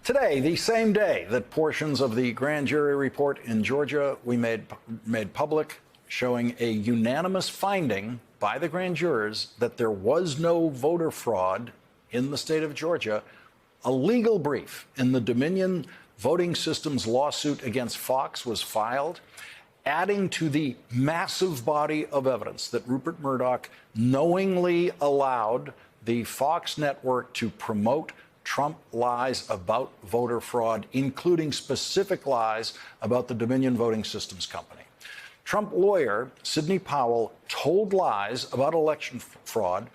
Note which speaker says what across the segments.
Speaker 1: Today, the same day that portions of the grand jury report in Georgia we made public, showing a unanimous finding by the grand jurors that there was no voter fraud in the state of Georgia, a legal brief in the Dominion Voting Systems lawsuit against Fox was filed, adding to the massive body of evidence that Rupert Murdoch knowingly allowed the Fox network to promote Trump lies about voter fraud, including specific lies about the Dominion Voting Systems Company. Trump lawyer Sidney Powell told lies about election fraud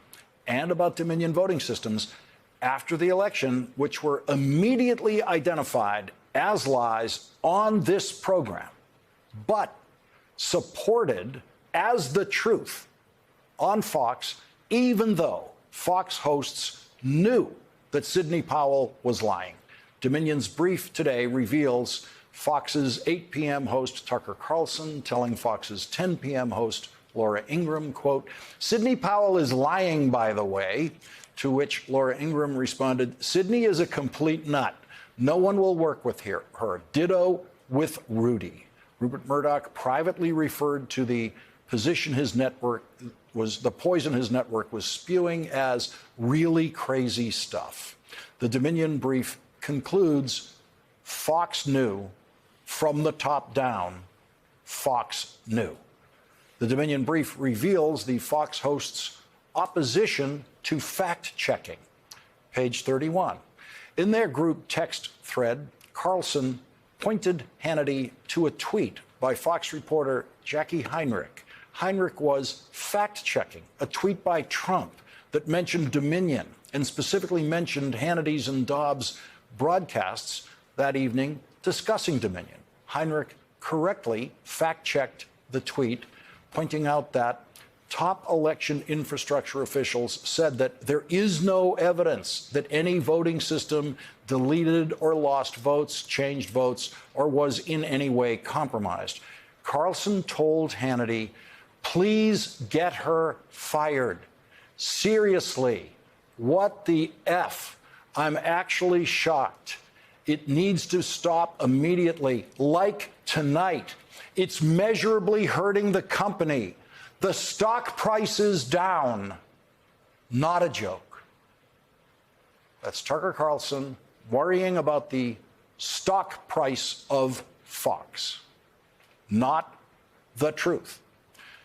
Speaker 1: and about Dominion Voting Systems after the election, which were immediately identified as lies on this program, but supported as the truth on Fox, even though Fox hosts knew that Sidney Powell was lying. Dominion's brief today reveals Fox's 8 p.m. host Tucker Carlson telling Fox's 10 p.m. host Laura Ingraham, quote, "Sidney Powell is lying, by the way," to which Laura Ingraham responded, "Sidney is a complete nut. No one will work with her. Ditto with Rudy." Rupert Murdoch privately referred to the poison his network was spewing as really crazy stuff. The Dominion brief concludes Fox knew from the top down. Fox knew. The Dominion brief reveals the Fox hosts' opposition to fact-checking. Page 31. In their group text thread, Carlson pointed Hannity to a tweet by Fox reporter Jackie Heinrich. Heinrich was fact-checking a tweet by Trump that mentioned Dominion and specifically mentioned Hannity's and Dobbs' broadcasts that evening discussing Dominion. Heinrich correctly fact-checked the tweet, pointing out that top election infrastructure officials said that there is no evidence that any voting system deleted or lost votes, changed votes, or was in any way compromised. Carlson told Hannity, "Please get her fired. Seriously, what the F? I'm actually shocked. It needs to stop immediately, like tonight. It's measurably hurting the company. The stock price is down. Not a joke." That's Tucker Carlson worrying about the stock price of Fox, not the truth.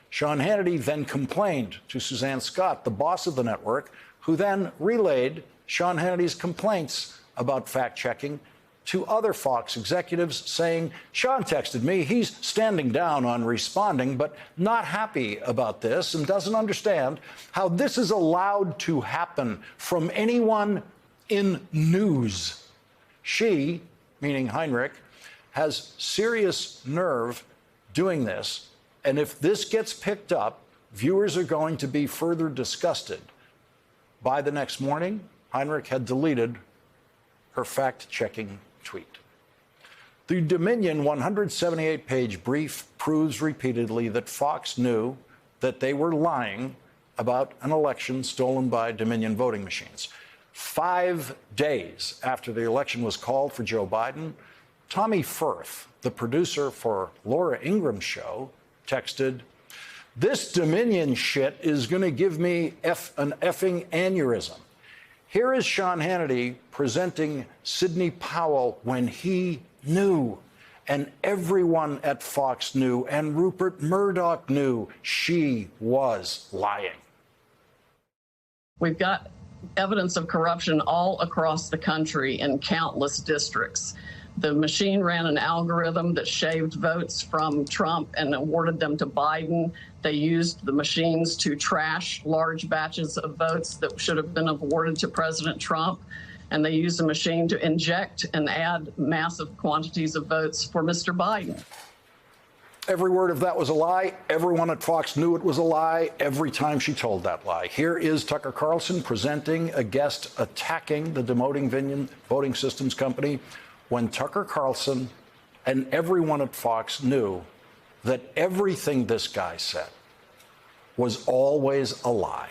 Speaker 1: Sean Hannity then complained to Suzanne Scott, the boss of the network, who then relayed Sean Hannity's complaints about fact-checking to other Fox executives, saying, "Sean texted me. He's standing down on responding, but not happy about this and doesn't understand how this is allowed to happen from anyone in news." She, meaning Heinrich, has serious nerve doing this. And if this gets picked up, viewers are going to be further disgusted. By the next morning, Heinrich had deleted her fact-checking tweet. The Dominion 178-page brief proves repeatedly that Fox knew that they were lying about an election stolen by Dominion voting machines. 5 days after the election was called for Joe Biden, Tommy Firth, the producer for Laura Ingraham's show, texted, "This Dominion shit is going to give me an effing aneurysm." Here is Sean Hannity presenting Sidney Powell when he knew, and everyone at Fox knew, and Rupert Murdoch knew she was lying.
Speaker 2: We've got evidence of corruption all across the country in countless districts. The machine ran an algorithm that shaved votes from Trump and awarded them to Biden. They used the machines to trash large batches of votes that should have been awarded to President Trump. And they used the machine to inject and add massive quantities of votes for Mr. Biden.
Speaker 1: Every word of that was a lie. Everyone at Fox knew it was a lie every time she told that lie. Here is Tucker Carlson presenting a guest attacking the Dominion Voting Systems Company when Tucker Carlson and everyone at Fox knew that everything this guy said was always a lie.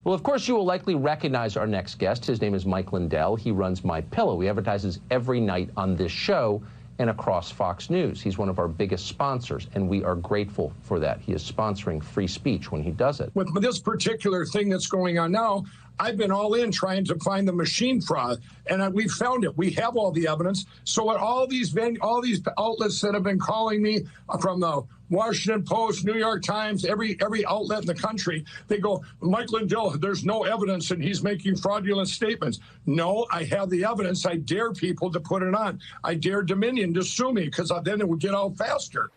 Speaker 3: Well, of course, you will likely recognize our next guest. His name is Mike Lindell. He runs MyPillow. He advertises every night on this show and across Fox News. He's one of our biggest sponsors, and we are grateful for that. He is sponsoring free speech when he does it.
Speaker 4: With this particular thing that's going on now, I've been all in trying to find the machine fraud, and we found it. We have all the evidence. So at all these outlets that have been calling me from the Washington Post, New York Times, every outlet in the country, they go, Mike Lindell, there's no evidence, and he's making fraudulent statements. No, I have the evidence. I dare people to put it on. I dare Dominion to sue me because then it would get out faster.